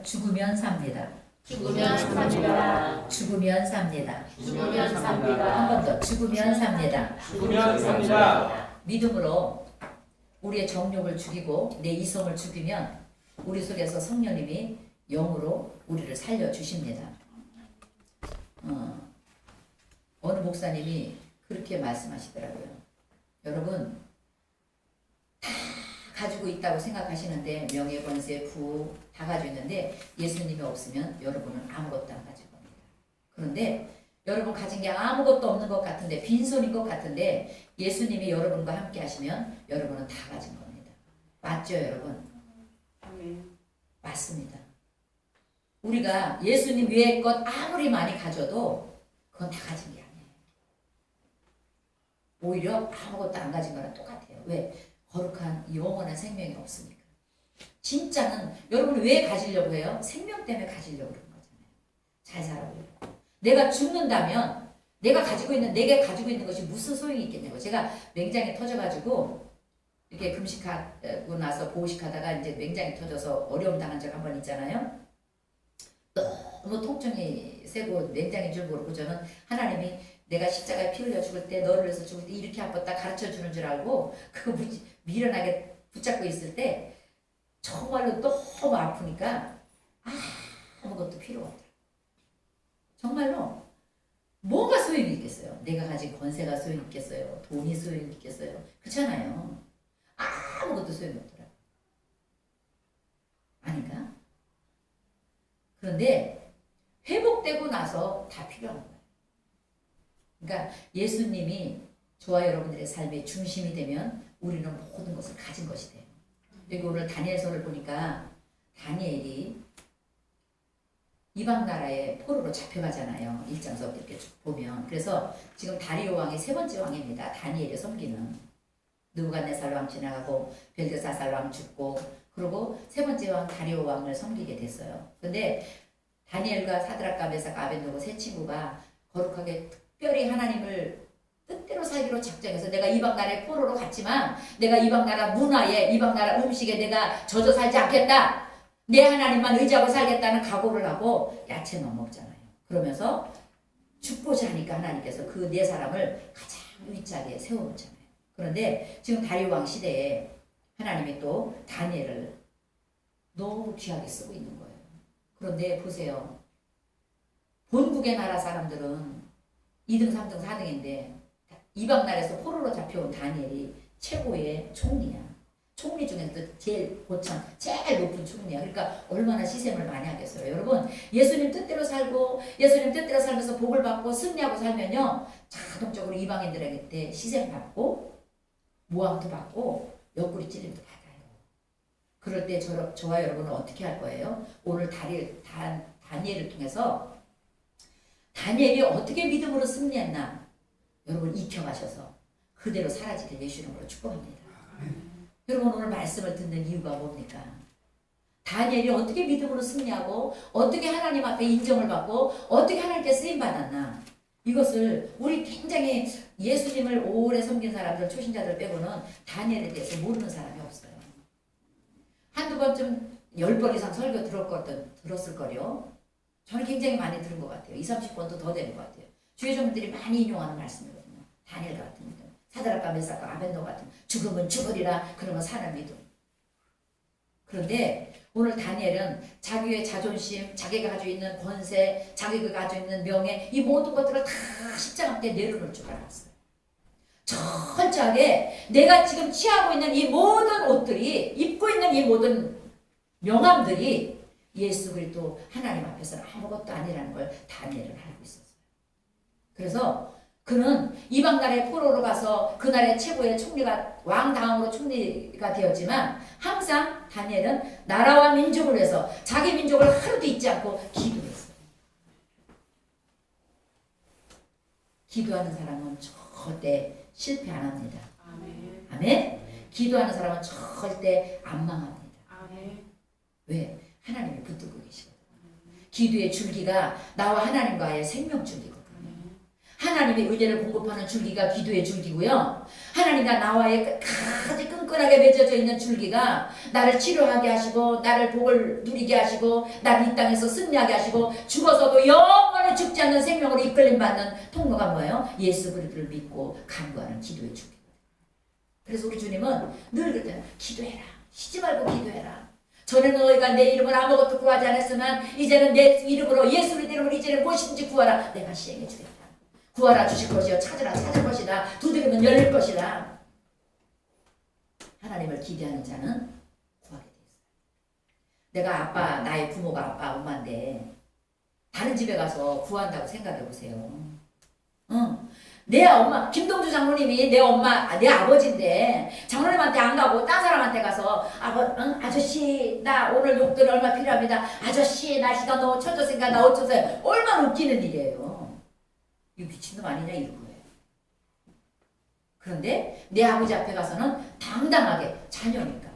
죽으면 삽니다. 죽으면 삽니다. 죽으면 삽니다. 죽으면 삽니다. 한 번 더. 죽으면 삽니다. 죽으면 삽니다. 믿음으로 우리의 정욕을 죽이고 내 이성을 죽이면 우리 속에서 성령님이 영으로 우리를 살려주십니다. 어느 목사님이 그렇게 말씀하시더라고요. 여러분 다 가지고 있다고 생각하시는데 명예, 권세, 부 다 가지고 있는데 예수님이 없으면 여러분은 아무것도 안 가지고 있습니다. 그런데 여러분 가진 게 아무것도 없는 것 같은데 빈손인 것 같은데 예수님이 여러분과 함께 하시면 여러분은 다 가진 겁니다. 맞죠 여러분? 맞습니다. 우리가 예수님 외의 것 아무리 많이 가져도 그건 다 가진 게 아니에요. 오히려 아무것도 안 가진 거랑 똑같아요. 왜? 거룩한 영원한 생명이 없으니까. 진짜는 여러분 왜 가지려고 해요? 생명 때문에 가지려고 그런 거잖아요. 잘 살아보려고. 내가 죽는다면 내가 가지고 있는 것이 무슨 소용이 있겠냐고. 제가 맹장이 터져가지고 이렇게 금식하고 나서 보호식하다가 이제 맹장이 터져서 어려움 당한 적 한 번 있잖아요. 너무 통증이 세고 맹장인 줄 모르고 저는 하나님이 내가 십자가에 피 흘려 죽을 때 너를 위해서 죽을 때 이렇게 아팠다 가르쳐 주는 줄 알고 그거 미련하게 붙잡고 있을 때 정말로 너무 아프니까 아무것도 필요 없더라. 정말로 뭐가 소용이 있겠어요? 내가 가진 권세가 소용이 있겠어요? 돈이 소용이 있겠어요? 그렇잖아요. 아무것도 소용이 없더라. 아닌가? 그런데 회복되고 나서 다 필요한 거예요. 그러니까 예수님이 저와 여러분들의 삶의 중심이 되면 우리는 모든 것을 가진 것이 돼요. 여기 오늘 다니엘서를 보니까 다니엘이 이방 나라의 포로로 잡혀가잖아요. 1장서부터 이렇게 쭉 보면. 그래서 지금 다리오 왕이 세 번째 왕입니다. 다니엘이 섬기는. 느부갓네살 왕 지나가고 벨드사살 왕 죽고 그리고 세 번째 왕 다리오 왕을 섬기게 됐어요. 근데 다니엘과 사드락과 메삭과 아벳느고 세 친구가 거룩하게 특별히 하나님을 뜻대로 살기로 작정해서 내가 이방 나라의 포로로 갔지만 내가 이방 나라 문화에 이방 나라 음식에 내가 젖어 살지 않겠다. 내 하나님만 의지하고 살겠다는 각오를 하고 야채는 못 먹잖아요. 그러면서 죽고자 하니까 하나님께서 그 네 사람을 가장 윗자리에 세워놓잖아요. 그런데 지금 다리오 왕 시대에 하나님이 또 다니엘을 너무 귀하게 쓰고 있는 거예요. 그런데 보세요. 본국의 나라 사람들은 2등, 3등, 4등인데 이방 나라에서 포로로 잡혀온 다니엘이 최고의 총리야. 총리 중에서도 제일 고참, 제일 높은 총리야. 그러니까 얼마나 희생을 많이 하겠어요. 여러분 예수님 뜻대로 살고 예수님 뜻대로 살면서 복을 받고 승리하고 살면요 자동적으로 이방인들에게 희생받고 모함도 받고 옆구리 찔림도 받아요. 그럴 때 저와 여러분은 어떻게 할 거예요? 오늘 다니엘을 통해서 다니엘이 어떻게 믿음으로 승리했나 여러분 익혀가셔서 그대로 사라지길 예수 이름으로 축복합니다. 여러분 오늘 말씀을 듣는 이유가 뭡니까? 다니엘이 어떻게 믿음으로 승리하고 어떻게 하나님 앞에 인정을 받고 어떻게 하나님께 쓰임받았나 이것을 우리 굉장히 예수님을 오래 섬긴 사람들 초신자들 빼고는 다니엘에 대해서 모르는 사람이 없어요. 한두 번쯤 10번 이상 설교 들었을 거요. 저는 굉장히 많이 들은 것 같아요. 20, 30번도 더 되는 것 같아요. 주의 종들이 많이 인용하는 말씀이거든요. 다니엘 같은 믿음, 사드락과 메삭과 아벳느고 같은 죽으면 죽으리라 그러면 사는 믿음. 그런데 오늘 다니엘은 자기의 자존심, 자기가 가지고 있는 권세, 자기가 가지고 있는 명예 이 모든 것들을 다 십자가 때 내려놓을 줄 알았어요. 철저하게 내가 지금 취하고 있는 이 모든 옷들이 입고 있는 이 모든 명함들이 예수 그리스도 하나님 앞에서는 아무것도 아니라는 걸 다니엘은 알고 있었어요. 그래서 그는 이방 나라의 포로로 가서 그 나라의 최고의 총리가 왕 다음으로 총리가 되었지만 항상 다니엘은 나라와 민족을 위해서 자기 민족을 하루도 잊지 않고 기도했어요. 기도하는 사람은 절대 실패 안 합니다. 아멘. 아멘? 기도하는 사람은 절대 안 망합니다. 아멘. 왜? 하나님이 붙들고 계시거든요. 기도의 줄기가 나와 하나님과의 생명 줄기거든요. 하나님의 은혜를 공급하는 줄기가 기도의 줄기고요. 하나님과 나와의 끝까지 끈끈하게 맺어져 있는 줄기가 나를 치료하게 하시고 나를 복을 누리게 하시고 나를 이 땅에서 승리하게 하시고 죽어서도 영원히 죽지 않는 생명으로 이끌림 받는 통로가 뭐예요? 예수 그리스도를 믿고 간구하는 기도의 줄기. 그래서 우리 주님은 늘 그랬잖아요. 기도해라. 쉬지 말고 기도해라. 전에는 너희가 내 이름을 아무것도 구하지 않았으면 이제는 내 이름으로 예수 그리스도 이름으로 이제는 무엇이든지 구하라. 내가 시행해 주겠다. 구하라 주실 것이요 찾으라 찾을 것이다. 두드리면 열릴 것이다. 하나님을 기대하는 자는 구하게 돼 있어요. 내가 아빠, 나의 부모가 아빠, 엄마인데 다른 집에 가서 구한다고 생각해 보세요. 내 엄마, 김동주 장로님이 내 엄마, 내 아버지인데 장로님한테 안 가고 딴 사람한테 가서 아저씨 나 오늘 용돈 얼마 필요합니다. 아저씨 날씨가 너무 쳐졌으니까 나 어쩌세요. 얼마나 웃기는 일이에요. 이거 미친놈 아니냐 이런 거예요. 그런데 내 아버지 앞에 가서는 당당하게 자녀니까.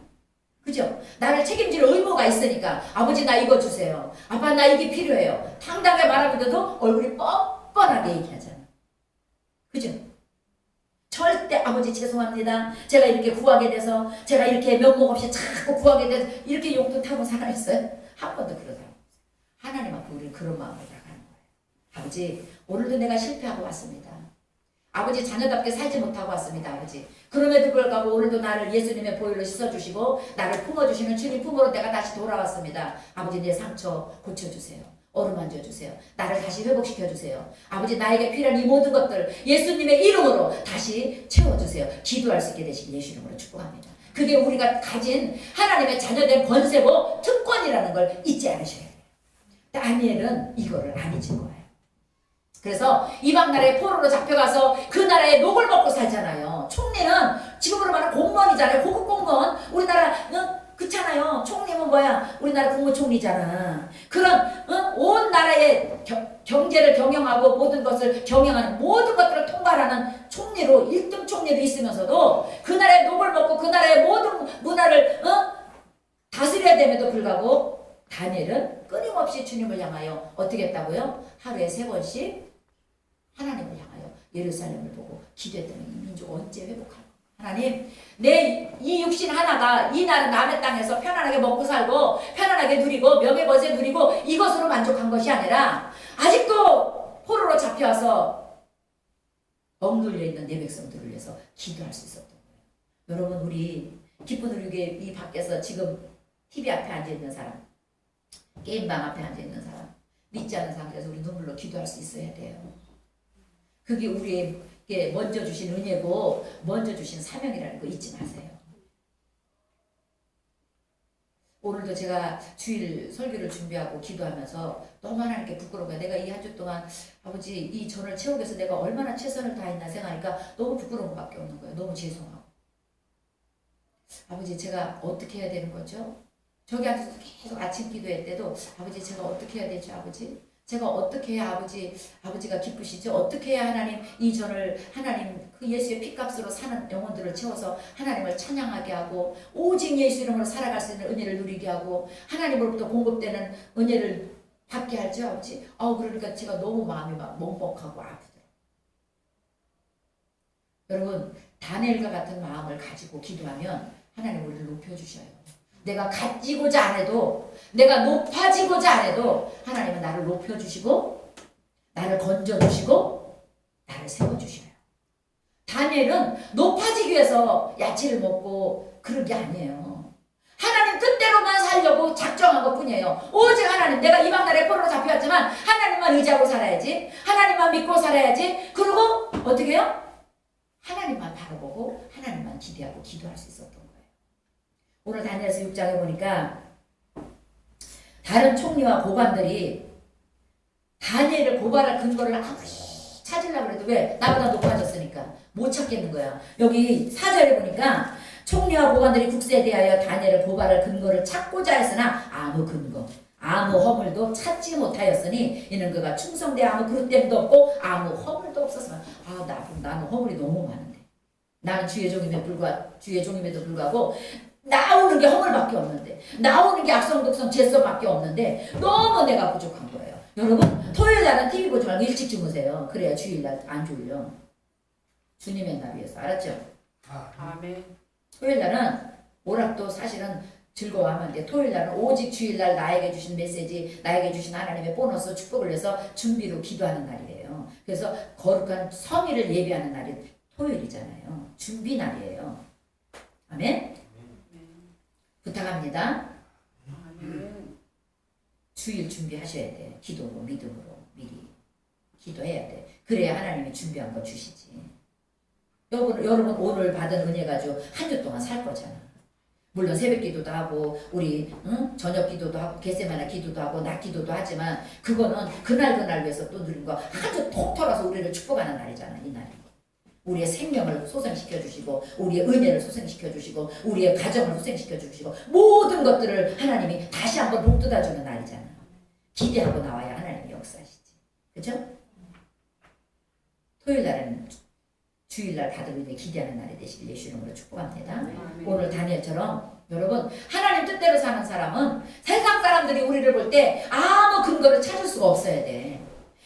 그죠? 나를 책임질 의무가 있으니까 아버지 나 이거 주세요. 아빠 나 이게 필요해요. 당당하게 말하면서도 얼굴이 뻔뻔하게 얘기하잖아. 그죠? 절대 아버지 죄송합니다. 제가 이렇게 구하게 돼서 제가 이렇게 면목 없이 자꾸 구하게 돼서 이렇게 용돈 타고 살아있어요? 한 번도 그러다. 하나님 앞에 우리는 그런 마음으로 나가는 거예요. 아버지 오늘도 내가 실패하고 왔습니다. 아버지 자녀답게 살지 못하고 왔습니다. 아버지 그럼에도 불구하고 오늘도 나를 예수님의 보혈로 씻어주시고 나를 품어주시는 주님 품으로 내가 다시 돌아왔습니다. 아버지 내 상처 고쳐주세요. 어루만져 주세요. 나를 다시 회복시켜 주세요. 아버지 나에게 필요한 이 모든 것들 예수님의 이름으로 다시 채워주세요. 기도할 수 있게 되신 예수 이름으로 축복합니다. 그게 우리가 가진 하나님의 자녀된 권세고 특권이라는 걸 잊지 않으셔야 돼요. 다니엘은 이거를 안 잊은 거예요. 그래서 이방 나라의 포로로 잡혀가서 그 나라의 녹을 먹고 살잖아요. 총리는 지금으로 말하면 공무원이잖아요. 고급 공무원. 우리나라는 그렇잖아요. 총리는 뭐야? 우리나라 국무총리잖아. 그런 온 나라의 경제를 경영하고 모든 것을 경영하는 모든 것들을 통괄하는 총리로 1등 총리로 있으면서도 그 나라의 녹을 먹고 그 나라의 모든 문화를 다스려야 됨에도 불구하고 다니엘은 끊임없이 주님을 향하여 어떻게 했다고요? 하루에 3번씩 하나님을 향하여 예루살렘을 보고 기도했다면 이 민족 언제 회복할까? 하나님 내 이 육신 하나가 이 나라 남의 땅에서 편안하게 먹고 살고 편안하게 누리고 명예거세 누리고 이것으로 만족한 것이 아니라 아직도 포로로 잡혀와서 억눌려 있는 내 백성들을 위해서 기도할 수 있었던 거예요. 여러분 우리 기쁜 우리에게 이 밖에서 지금 TV 앞에 앉아있는 사람 게임방 앞에 앉아있는 사람 믿지 않는 사람들에서 우리 눈물로 기도할 수 있어야 돼요. 그게 우리에게 먼저 주신 은혜고 먼저 주신 사명이라는 거 잊지 마세요. 오늘도 제가 주일 설교를 준비하고 기도하면서 너무 하나님께 부끄러운 거야. 내가 이 한 주 동안 아버지 이 전을 채우기 위해서 내가 얼마나 최선을 다했나 생각하니까 너무 부끄러운 것밖에 없는 거예요. 너무 죄송하고. 아버지 제가 어떻게 해야 되는 거죠? 저기 앉아서 계속 아침 기도할 때도 아버지 제가 어떻게 해야 되죠 아버지? 제가 어떻게 해야 아버지가 기쁘시죠? 어떻게 해야 하나님 이 전을 하나님 그 예수의 피값으로 사는 영혼들을 채워서 하나님을 찬양하게 하고 오직 예수 이름으로 살아갈 수 있는 은혜를 누리게 하고 하나님으로부터 공급되는 은혜를 받게 할죠 아버지? 그러니까 제가 너무 마음이 막 먹먹하고 아프더라고요. 여러분 다니엘과 같은 마음을 가지고 기도하면 하나님 우리를 높여주셔요. 내가 가지고자 안 해도 내가 높아지고자 안 해도 하나님은 나를 높여주시고 나를 건져주시고 나를 세워주셔요. 다니엘은 높아지기 위해서 야채를 먹고 그런 게 아니에요. 하나님 뜻대로만 살려고 작정한 것 뿐이에요. 오직 하나님 내가 이방 나라의 포로로 잡혀왔지만 하나님만 의지하고 살아야지. 하나님만 믿고 살아야지. 그리고 어떻게 해요? 하나님만 바라보고 하나님만 기대하고 기도할 수 있었던 거예요. 오늘 다니엘서 6장에 보니까 다른 총리와 고관들이 다니엘을 고발할 근거를 아무리 찾으려고 해도 왜? 나보다 높아졌으니까 못 찾겠는 거야. 여기 4절에 보니까 총리와 고관들이 국세에 대하여 다니엘을 고발할 근거를 찾고자 했으나 아무 근거 아무 허물도 찾지 못하였으니 이는 그가 충성되 아무 그릇됨도 없고 아무 허물도 없었으면 나는 허물이 너무 많은데 나는 주의 종임에도 불구하고 나오는 게 허물밖에 없는데 나오는 게 악성독성 죄성밖에 없는데 너무 내가 부족한 거예요. 여러분 토요일 날은 TV 보지 말고 일찍 주무세요. 그래야 주일날 안 졸려. 주님의 날 위해서. 알았죠? 아멘. 토요일 날은 오락도 사실은 즐거워하면 돼. 토요일 날은 오직 주일날 나에게 주신 메시지, 나에게 주신 하나님의 보너스 축복을 위해서 준비로 기도하는 날이에요. 그래서 거룩한 성의를 예비하는 날이 토요일이잖아요. 준비 날이에요. 아멘? 부탁합니다. 아멘. 주일 준비하셔야 돼. 기도로, 믿음으로 미리 기도해야 돼. 그래야 하나님이 준비한 거 주시지. 여러분 오늘 받은 은혜 가지고 한 주 동안 살 거잖아. 물론 새벽 기도도 하고 우리 저녁 기도도 하고 겟세마나 기도도 하고 낮 기도도 하지만 그거는 그날 위해서 또 누린 거 한 주 톡 털어서 우리를 축복하는 날이잖아. 이 날이. 우리의 생명을 소생시켜 주시고 우리의 은혜를 소생시켜 주시고 우리의 가정을 소생시켜 주시고 모든 것들을 하나님이 다시 한번 복 뜯어주는 날이잖아. 기대하고 나와야 하나님이 역사하시지. 그죠? 토요일 날은 주일날 받을 은혜 기대하는 날이 되시길 예수 이름으로 축복합니다. 아멘. 오늘 다니엘처럼 여러분 하나님 뜻대로 사는 사람은 세상 사람들이 우리를 볼 때 아무 근거를 찾을 수가 없어야 돼.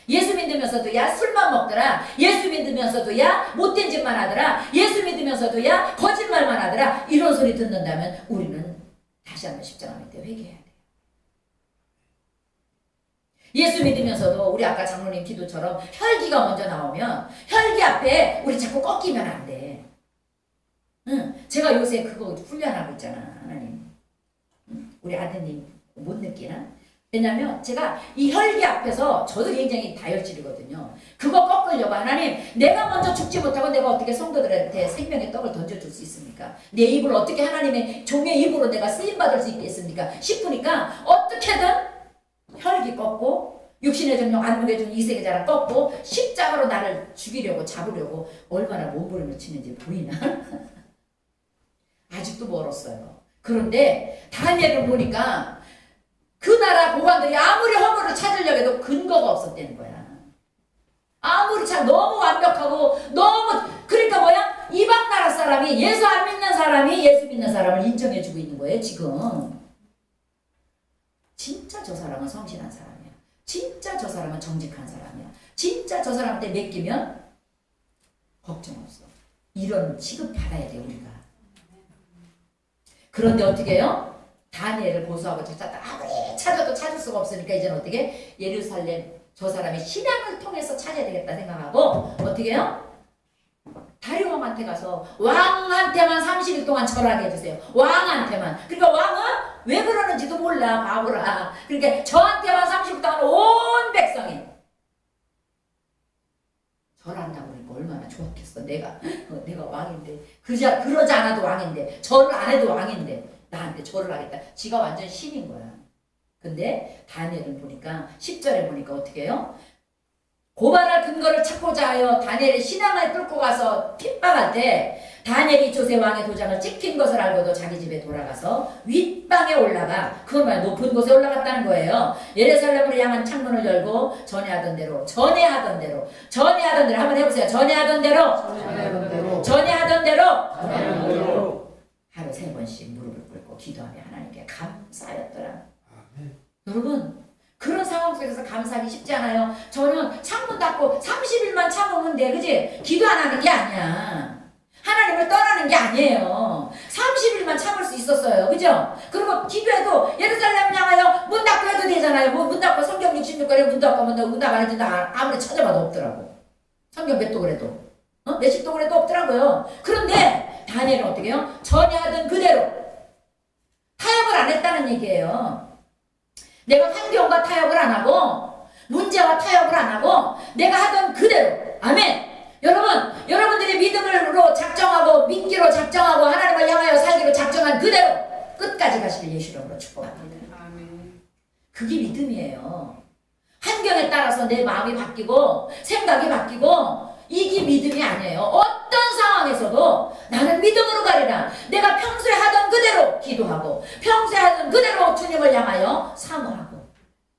예수 믿으면서도 야 술만 먹더라. 예수 믿으면서도 야 못된 짓만 하더라. 예수 믿으면서도 야 거짓말만 하더라. 이런 소리 듣는다면 우리는 다시 한번 십자가 밑에 회개해야 돼요. 예수 믿으면서도 우리 아까 장로님 기도처럼 혈기가 먼저 나오면 혈기 앞에 우리 자꾸 꺾이면 안 돼. 제가 요새 그거 훈련하고 있잖아. 하나님. 우리 아드님 못 느끼나? 왜냐면 제가 이 혈기 앞에서 저도 굉장히 다혈질이거든요. 그거 꺾으려고 하나님 내가 먼저 죽지 못하고 내가 어떻게 성도들한테 생명의 떡을 던져줄 수 있습니까? 내 입을 어떻게 하나님의 종의 입으로 내가 쓰임받을 수 있겠습니까? 싶으니까 어떻게든 혈기 꺾고 육신의 정령 안목의 정 이색의 자랑 꺾고 십자가로 나를 죽이려고 잡으려고 얼마나 몸부림을 치는지 보이나? 아직도 멀었어요. 그런데 다니엘을 보니까 그 나라 고관들이 아무리 허물을 찾으려고 해도 근거가 없었다는 거야. 아무리 너무 완벽하고 너무 그러니까 뭐야? 이방 나라 사람이 예수 안 믿는 사람이 예수 믿는 사람을 인정해주고 있는 거예요 지금. 진짜 저 사람은 성실한 사람이야. 진짜 저 사람은 정직한 사람이야. 진짜 저 사람한테 맡기면 걱정 없어. 이런 취급 받아야 돼 우리가. 그런데 어떻게 해요? 다니엘을 고소하고 아무리 찾아도 찾을 수가 없으니까 이제는 어떻게 예루살렘 저 사람이 신앙을 통해서 찾아야 되겠다 생각하고 어떻게 해요? 다리 왕한테 가서 왕한테만 30일 동안 절하게 해주세요. 왕한테만. 그러니까 왕은 왜 그러는지도 몰라. 바보라. 그러니까 저한테만 30일 동안 온 백성이 절한다고 그러니까 얼마나 좋았겠어. 내가 왕인데 그러지 않아도 왕인데 절을 안 해도 왕인데 나한테 절을 하겠다. 지가 완전 신인 거야. 근데 다니엘을 보니까 10절에 보니까 어떻게 해요? 고발할 근거를 찾고자 하여 다니엘의 신앙을 끌고 가서 핍박할 때 다니엘이 조세 왕의 도장을 찍힌 것을 알고도 자기 집에 돌아가서 윗방에 올라가 그건 뭐야? 높은 곳에 올라갔다는 거예요. 예루살렘으로 향한 창문을 열고 전에하던 대로 한번 해보세요. 전에하던 대로 하루 3번씩 무릎을 꿇고 기도하며 하나님께 감사하였더라. 여러분 그런 상황 속에서 감사하기 쉽지 않아요. 저는 창문 닫고 30일만 참으면 돼. 그지? 기도 안 하는 게 아니야. 하나님을 떠나는 게 아니에요. 30일만 참을 수 있었어요. 그죠? 그리고 기도해도 예루살렘 향하여 문 닫고 해도 되잖아요. 문 닫고 성경 66권에 문 닫고 문 닫고 안 해준다. 아무리 찾아봐도 없더라고. 성경 몇 독을 해도. 몇십 독을 해도 없더라고요. 그런데 다니엘은 어떻게 해요? 전에 하던 그대로 타협을 안 했다는 얘기예요. 내가 환경과 타협을 안 하고 문제와 타협을 안 하고 내가 하던 그대로. 아멘. 여러분들이 믿음으로 작정하고 믿기로 작정하고 하나님을 향하여 살기로 작정한 그대로 끝까지 가시길 예수 이름으로 축복합니다. 아멘. 그게 믿음이에요. 환경에 따라서 내 마음이 바뀌고 생각이 바뀌고 이게 믿음이 아니에요. 어떤 상황에서도 나는 믿음으로 가리라. 내가 평소에 하던 그대로 기도하고 평소에 하던 그대로 주님을 향하여 사모하고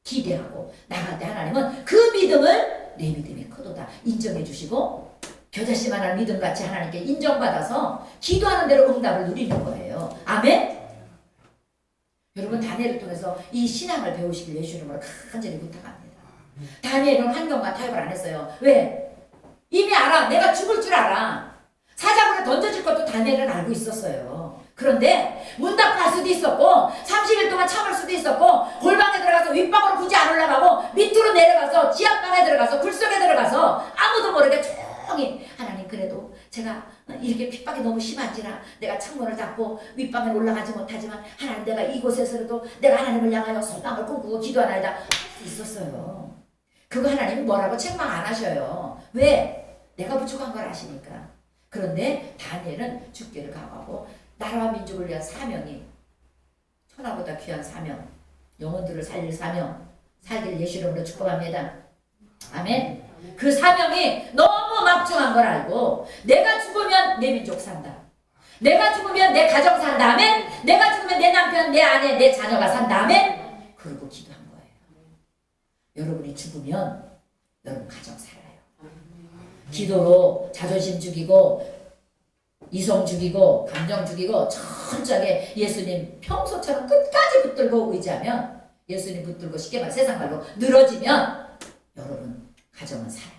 기대하고 나갈 때 하나님은 그 믿음을 내 믿음이 크도다 인정해 주시고 겨자씨만한 믿음같이 하나님께 인정받아서 기도하는 대로 응답을 누리는 거예요. 아멘? 여러분 다니엘을 통해서 이 신앙을 배우시길 예수 이름으로 간절히 부탁합니다. 다니엘은 환경과 타협을 안 했어요. 왜? 이미 알아. 내가 죽을 줄 알아. 사자굴에 던져질 것도 다니엘은 알고 있었어요. 그런데 문 닫고 할 수도 있었고 30일 동안 참을 수도 있었고 골방에 들어가서 윗방으로 굳이 안 올라가고 밑으로 내려가서 지하방에 들어가서 굴속에 들어가서 아무도 모르게 조용히 하나님 그래도 제가 이렇게 핍박이 너무 심한지라 내가 창문을 닫고 윗방에 올라가지 못하지만 하나님 내가 이곳에서라도 내가 하나님을 향하여 소망을 꿈꾸고 기도하나이다 할 수 있었어요. 그거 하나님이 뭐라고 책망 안 하셔요. 왜? 내가 부족한 걸 아시니까. 그런데 다니엘은 죽기를 각오하고 나라와 민족을 위한 사명이 천하보다 귀한 사명, 영혼들을 살릴 사명, 살길 예수 이름으로 축복합니다. 아멘. 그 사명이 너무 막중한 걸 알고 내가 죽으면 내 민족 산다. 내가 죽으면 내 가정 산다. 아멘. 내가 죽으면 내 남편, 내 아내, 내 자녀가 산다. 아멘. 그러고 기도한 거예요. 여러분이 죽으면 여러분 가정 살아요. 기도로 자존심 죽이고 이성 죽이고 감정 죽이고 천천히 예수님 평소처럼 끝까지 붙들고 의지하면 예수님 붙들고 쉽게 말 세상 말로 늘어지면 여러분 가정은 살아요.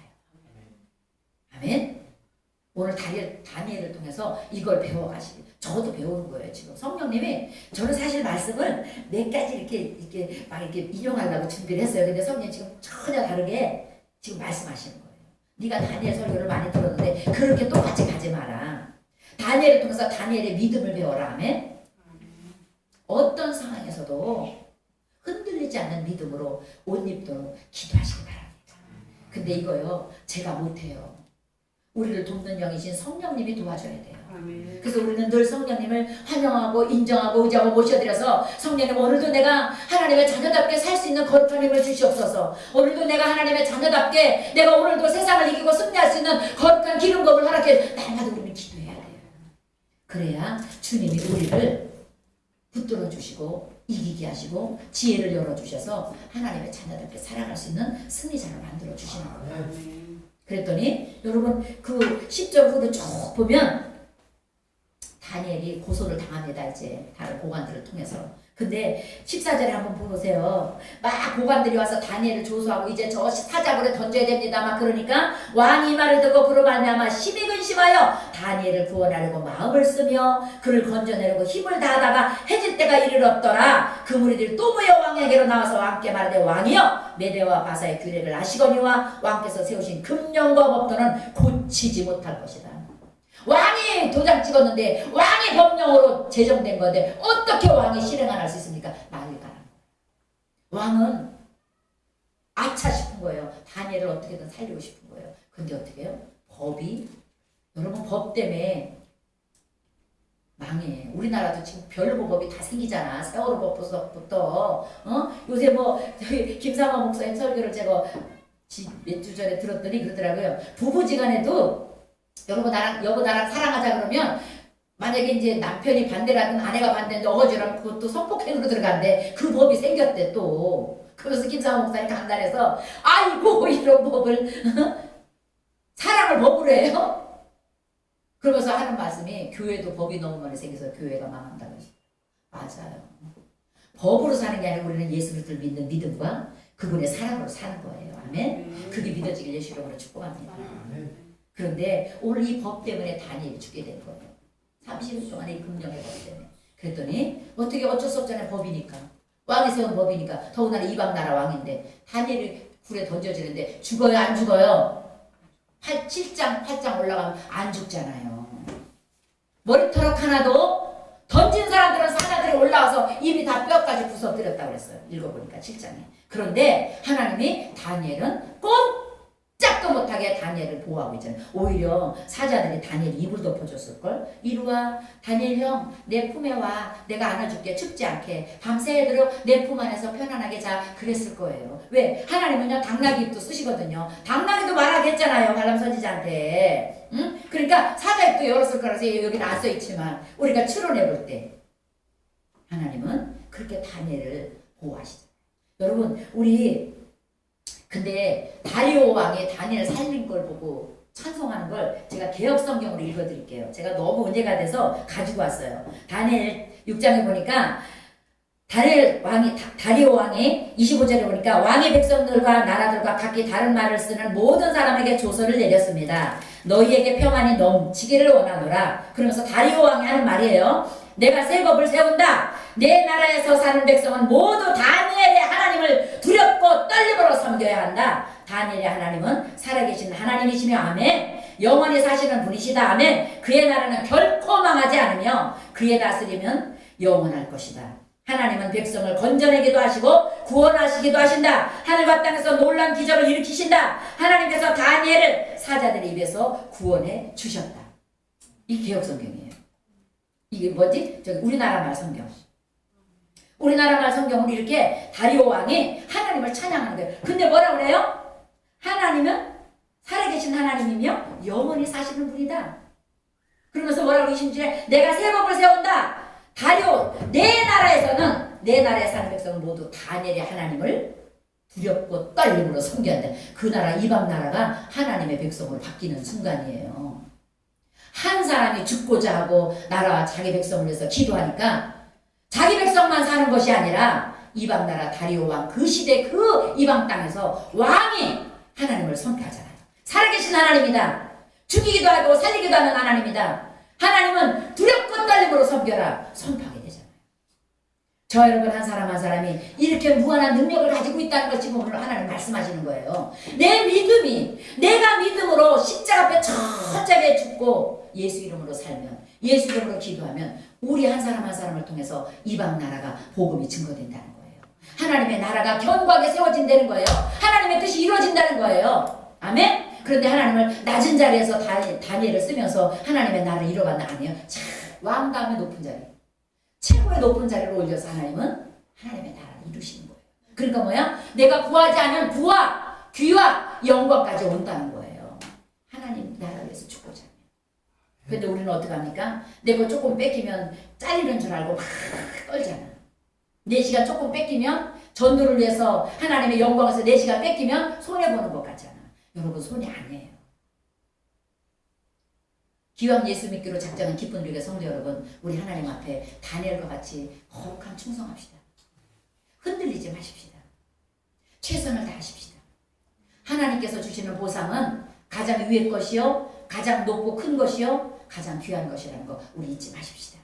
아멘. 오늘 다니엘을 통해서 이걸 배워가시고 저도 배우는 거예요. 지금 성령님이 저는 사실 말씀을 몇 가지 이렇게 막 이렇게 인용하려고 준비를 했어요. 근데 성령님 지금 전혀 다르게 지금 말씀하시는 거예요. 네가 다니엘 설교를 많이 들었는데 그렇게 똑같이 가지 마라. 다니엘을 통해서 다니엘의 믿음을 배워라. 아멘. 어떤 상황에서도 흔들리지 않는 믿음으로 옷 입도록 기도하시기 바랍니다. 근데 이거요 제가 못해요. 우리를 돕는 영이신 성령님이 도와줘야 돼요. 그래서 우리는 늘 성령님을 환영하고 인정하고 의지하고 모셔드려서 성령님 오늘도 내가 하나님의 자녀답게 살 수 있는 거룩한 힘을 주시옵소서. 오늘도 내가 하나님의 자녀답게 내가 오늘도 세상을 이기고 승리할 수 있는 거룩한 기름검을 허락해 날마다 우리는 기도해야 돼요. 그래야 주님이 우리를 붙들어 주시고 이기게 하시고 지혜를 열어주셔서 하나님의 자녀답게 살아갈 수 있는 승리자를 만들어 주시는 거예요. 그랬더니 여러분 그 10절 후를 쭉 보면 다니엘이 고소를 당합니다. 이제 다른 고관들을 통해서. 근데 14절에 한번 보세요. 막 고관들이 와서 다니엘을 조소하고 이제 저 사자굴에 던져야 됩니다. 막 그러니까 왕이 말을 듣고 그로 말미암아 심히 근심하여 다니엘을 구원하려고 마음을 쓰며 그를 건져내려고 힘을 다하다가 해질 때가 이르렀더라. 그 무리들이 또 모여 왕에게로 나와서 왕께 말하되 왕이여 메대와 바사의 규례를 아시거니와 왕께서 세우신 금령과 법도는 고치지 못할 것이다. 왕이 도장 찍었는데 왕의 법령으로 제정된 건데 어떻게 왕이 실행 안 할 수 있습니까? 말을 가는 거예요. 왕은 아차 싶은 거예요. 다니엘을 어떻게든 살리고 싶은 거예요. 근데 어떻게 해요? 법이 여러분 법 때문에 망해. 우리나라도 지금 별거 법이 다 생기잖아. 세월호 법부터 요새 뭐 저희 김상원 목사님 설교를 제가 몇 주 전에 들었더니 그러더라고요. 부부지간에도 여보 나랑 사랑하자 그러면 만약에 이제 남편이 반대라든 아내가 반대인데 어거지라면 그것도 성폭행으로 들어간대. 그 법이 생겼대 또. 그래서 김상호 목사님 강단에서 아이고 이런 법을 사랑을 법으로 해요? 그러면서 하는 말씀이 교회도 법이 너무 많이 생겨서 교회가 망한다고 했어요. 맞아요. 법으로 사는 게 아니라 우리는 예수 그리스도를 믿는 믿음과 그분의 사랑으로 사는 거예요. 아멘. 그게 믿어지길 예수 이름으로 축복합니다. 그런데 오늘 이 법 때문에 다니엘이 죽게 된 거예요. 30일 동안의 금령의 법 때문에. 그랬더니 어떻게 어쩔 수 없잖아요. 법이니까. 왕이 세운 법이니까. 더군다나 이방 나라 왕인데 다니엘이 굴에 던져지는데 죽어요 안 죽어요? 7장 올라가면 안 죽잖아요. 머리털 하나도 던진 사람들은 사자들이 올라와서 입이 다 뼈까지 부서뜨렸다고 그랬어요. 읽어보니까 7장에. 그런데 하나님이 다니엘은 꼼짝도 못하게 다니엘을 보호하고 있잖아요. 오히려 사자들이 다니엘 입을 덮어줬을걸. 이리와 다니엘 형 내 품에 와. 내가 안아줄게. 춥지 않게. 밤새도록 내 품 안에서 편안하게 자. 그랬을 거예요. 왜? 하나님은요 당나귀 입도 쓰시거든요. 당나귀도 말하게 했잖아요. 발람 선지자한테. 응? 그러니까 사자 입도 열었을 거라서 여기는 안 써있지만 우리가 추론해 볼 때 하나님은 그렇게 다니엘을 보호하시잖아요. 여러분 우리 근데 다리오 왕이 다니엘을 살린 걸 보고 찬송하는 걸 제가 개역 성경으로 읽어드릴게요. 제가 너무 은혜가 돼서 가지고 왔어요. 다니엘 6장에 보니까 다리오 왕이 25절에 보니까 왕의 백성들과 나라들과 각기 다른 말을 쓰는 모든 사람에게 조서를 내렸습니다. 너희에게 평안이 넘치기를 원하노라. 그러면서 다리오 왕이 하는 말이에요. 내가 새 법을 세운다. 내 나라에서 사는 백성은 모두 다니엘의 하나님을 두렵고 떨림으로 섬겨야 한다. 다니엘의 하나님은 살아계신 하나님이시며 아멘. 영원히 사시는 분이시다. 아멘. 그의 나라는 결코 망하지 않으며 그의 다스림은 영원할 것이다. 하나님은 백성을 건져내기도 하시고 구원하시기도 하신다. 하늘과 땅에서 놀라운 기적을 일으키신다. 하나님께서 다니엘을 사자들의 입에서 구원해 주셨다. 이 개혁 성경이에요. 이게 뭐지? 저기 우리나라 말 성경. 우리나라 말 성경은 이렇게 다리오 왕이 하나님을 찬양하는 거예요. 근데 뭐라 그래요? 하나님은 살아계신 하나님이며 영원히 사시는 분이다. 그러면서 뭐라고 그러신지 내가 새 법을 세운다. 다리오 내 나라에서는 내 나라에 사는 백성은 모두 다니엘의 하나님을 두렵고 떨림으로 섬겨야 한다. 그 나라 이방 나라가 하나님의 백성으로 바뀌는 순간이에요. 한 사람이 죽고자 하고 나라와 자기 백성을 위해서 기도하니까 자기 백성만 사는 것이 아니라 이방 나라 다리오 왕 그 시대 그 이방 땅에서 왕이 하나님을 선포하잖아요. 살아계신 하나님이다. 죽이기도 하고 살리기도 하는 하나님이다. 하나님은 두렵고 떨림으로 섬겨라. 선포하게 되잖아요. 저 여러분 한 사람 한 사람이 이렇게 무한한 능력을 가지고 있다는 걸 지금 오늘 하나님 말씀하시는 거예요. 내 믿음이 내가 믿음으로 십자가 앞에 철저하게 죽고 예수 이름으로 살면 예수 이름으로 기도하면 우리 한 사람 한 사람을 통해서 이방 나라가 복음이 증거된다는 거예요. 하나님의 나라가 견고하게 세워진다는 거예요. 하나님의 뜻이 이루어진다는 거예요. 아멘? 그런데 하나님을 낮은 자리에서 다니엘을 쓰면서 하나님의 나라를 이뤄간다 아니에요. 왕 다음에 높은 자리. 최고의 높은 자리로 올려서 하나님은 하나님의 나라를 이루시는 거예요. 그러니까 뭐야? 내가 구하지 않은 부와 귀와 영광까지 온다는 거예요. 하나님 나라를 위해서 죽고자 하면. 근데 우리는 어떻게 합니까? 내 거 조금 뺏기면 잘리는 줄 알고 막 떨잖아. 내 시간 조금 뺏기면 전도를 위해서 하나님의 영광에서 내 시간 뺏기면 손해보는 것 같잖아. 여러분 손이 아니에요. 기왕 예수 믿기로 작정한 기쁜 우리가 성도 여러분, 우리 하나님 앞에 다니엘과 같이 거룩한 충성합시다. 흔들리지 마십시다. 최선을 다하십시다. 하나님께서 주시는 보상은 가장 위의 것이요, 가장 높고 큰 것이요, 가장 귀한 것이라는 거 우리 잊지 마십시다.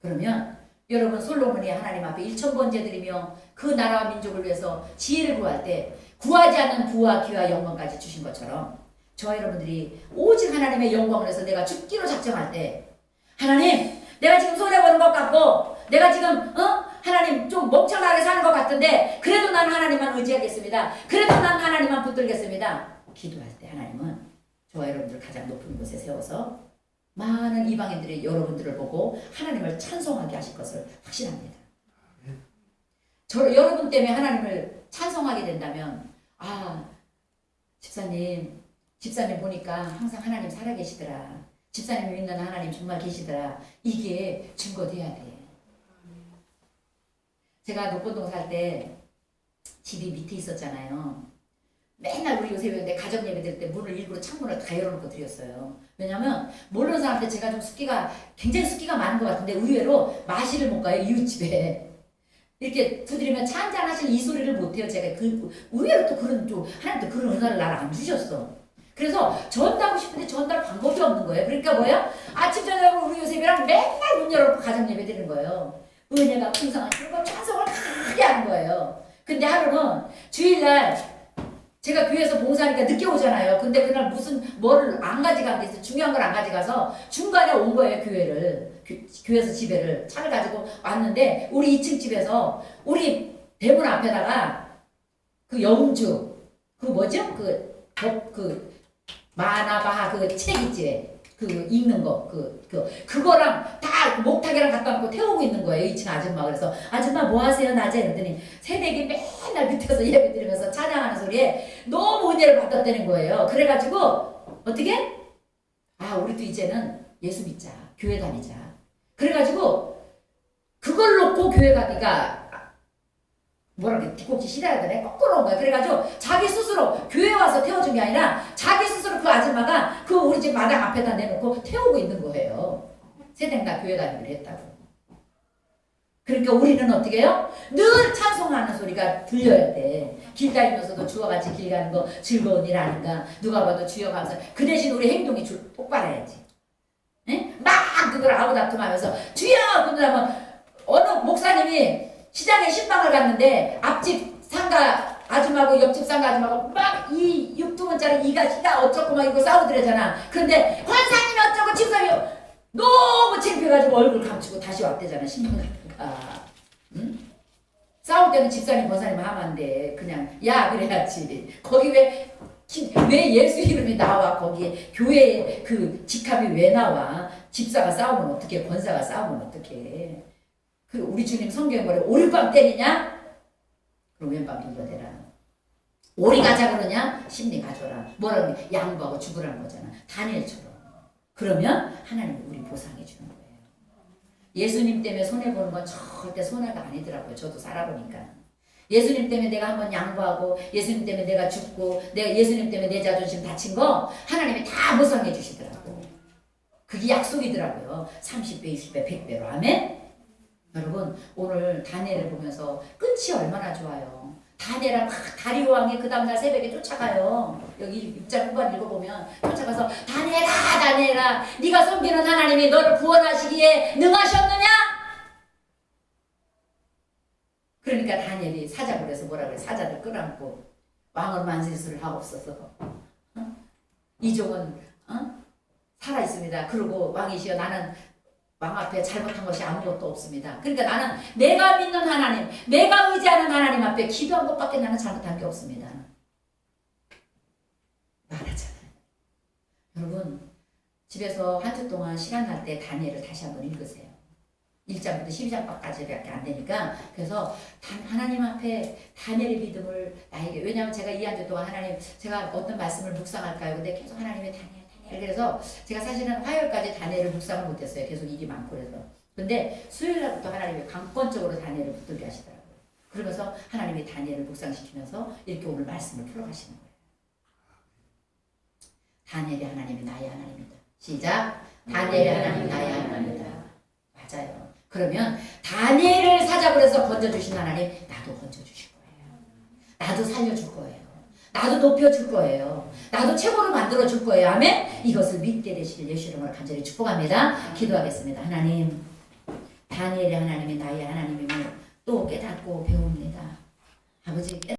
그러면 여러분 솔로몬이 하나님 앞에 1000번째 드리며 그 나라와 민족을 위해서 지혜를 구할 때 구하지 않는 부와 귀와 영광까지 주신 것처럼 저 여러분들이 오직 하나님의 영광을 위해서 내가 죽기로 작정할 때 하나님 내가 지금 손해보는 것 같고 내가 지금 하나님 좀 멍청하게 사는 것 같은데 그래도 난 하나님만 의지하겠습니다. 그래도 난 하나님만 붙들겠습니다. 기도할 때 하나님은 저와 여러분들 가장 높은 곳에 세워서 많은 이방인들이 여러분들을 보고 하나님을 찬송하게 하실 것을 확신합니다. 여러분 때문에 하나님을 찬송하게 된다면 집사님 보니까 항상 하나님 살아계시더라. 집사님이 믿는 하나님 정말 계시더라. 이게 증거돼야 돼. 제가 녹본동 살 때 집이 밑에 있었잖아요. 맨날 우리 요새 내 가정 예배 드릴 때 문을 일부러 창문을 다 열어놓고 드렸어요. 왜냐면 모르는 사람한테 제가 좀 굉장히 습기가 많은 것 같은데 의외로 마실을 못 가요. 이웃집에. 이렇게 두드리면 차 한잔 하시는 이 소리를 못해요. 제가 의외로 또 하나님 또 그런 은혜를 나를 안 주셨어. 그래서 전도하고 싶은데 전도할 방법이 없는 거예요. 그러니까 뭐예요? 아침 저녁으로 우리 요셉이랑 맨날 문 열어놓고 가정 예배 드리는 거예요. 은혜가 풍성한 그런 찬송을 크게 하는 거예요. 근데 하루는 주일날 제가 교회에서 봉사하니까 늦게 오잖아요. 근데 그날 뭐를 안 가져간 게 있어요. 중요한 걸 안 가져가서 중간에 온 거예요. 교회에서 집에를 차를 가지고 왔는데 우리 2층 집에서 우리 대문 앞에다가 그 영주 마나바하 그 책 있지. 읽는 거 그거랑 다 목타기랑 갖다 놓고 태우고 있는 거예요. 2층 아줌마. 그래서 아줌마 뭐 하세요 낮에? 그랬더니 새내기 맨날 밑에서 예배 드리면서 찬양하는 소리에 너무 은혜를 받았다는 거예요. 그래가지고 어떻게? 우리도 이제는 예수 믿자. 교회 다니자. 그래가지고 그걸 놓고 교회 가기가 뒤꿈치 시려야 되네. 거꾸로 온 거야. 그래가지고 자기 스스로 교회 와서 태워준 게 아니라 자기 스스로 그 아줌마가 그 우리 집 마당 앞에다 내놓고 태우고 있는 거예요. 세대가 교회 다니기로 했다고. 그러니까 우리는 어떻게 해요? 늘 찬송하는 소리가 들려야 돼. 길 다니면서도 주와 같이 길 가는 거 즐거운 일 아닌가. 누가 봐도 주여 감사. 그 대신 우리 행동이 똑바로야지. 막 그걸 아우 다툼하면서 주여 그러면 어느 목사님이 시장에 신방을 갔는데 앞집 상가 아줌마하고 옆집 상가 아줌마하고 막 이 6두문짜리 이가 어쩌고 막 이거 싸우더래잖아. 그런데 환사님이 어쩌고 집사님이 너무 창피해가지고 얼굴 감추고 다시 왔대잖아. 신방 갔다가. 응? 싸울 때는 집사님 권사님 하면 안 돼. 그냥 야 그래야지. 거기 왜 예수 이름이 나와? 거기에 교회에 그 직함이 왜 나와? 집사가 싸우면 어떻게? 권사가 싸우면 어떻게? 그 우리 주님 성경에 뭐래? 오리빵 때리냐? 그럼 왼빵 빌려대라. 오리 가자 그러냐? 심리 가져라. 뭐라고? 양보하고 죽으라는 거잖아. 다니엘처럼. 그러면 하나님이 우리 보상해 주는 거예요. 예수님 때문에 손해보는 건 절대 손해가 아니더라고요. 저도 살아보니까. 예수님 때문에 내가 한번 양보하고 예수님 때문에 내가 죽고 내가 예수님 때문에 내 자존심 다친 거 하나님이 다 보상해 주시더라고. 그게 약속이더라고요. 30배, 20배, 100배로. 아멘? 여러분 오늘 다니엘을 보면서 끝이 얼마나 좋아요. 다니엘아 막 다리오 왕이 그 다음날 새벽에 쫓아가요. 여기 6장 후반 읽어보면 쫓아가서 다니엘아 네가 섬기는 하나님이 너를 구원하시기에 능하셨느냐? 그러니까 다니엘이 사자고 그래서 뭐라 그래? 사자들 끌어안고 왕은 만세수를 하옵소서. 이 종은 살아있습니다. 그러고 왕이시여 나는 왕 앞에 잘못한 것이 아무것도 없습니다. 그러니까 나는 내가 믿는 하나님, 내가 의지하는 하나님 앞에 기도한 것밖에 나는 잘못한 게 없습니다. 말하잖아요. 여러분 집에서 한 주 동안 시간 날 때 다니엘을 다시 한번 읽으세요. 1장부터 12장까지밖에 안 되니까. 그래서 하나님 앞에 다니엘의 믿음을 나에게, 왜냐하면 제가 이 한 주 동안 하나님 제가 어떤 말씀을 묵상할까요? 근데 계속 하나님의 다니엘 그래서 제가 사실은 화요일까지 다니엘을 묵상을 못했어요. 계속 일이 많고 그래서. 근데 수요일날부터 하나님이 강권적으로 다니엘을 붙들게 하시더라고요. 그러면서 하나님이 다니엘을 묵상시키면서 이렇게 오늘 말씀을 풀어가시는 거예요. 다니엘의 하나님이 나의 하나님이다. 시작. 다니엘의 하나님이 나의 하나님이다. 맞아요. 그러면 다니엘을 사자고 해서 건져주신 하나님 나도 건져주실 거예요. 나도 살려줄 거예요. 나도 높여줄 거예요. 나도 최고로 만들어줄 거예요. 아멘? 이것을 믿게 되시길 예수 이름으로 간절히 축복합니다. 기도하겠습니다. 하나님, 다니엘의 하나님이 나의 하나님임을 또 깨닫고 배웁니다. 아버지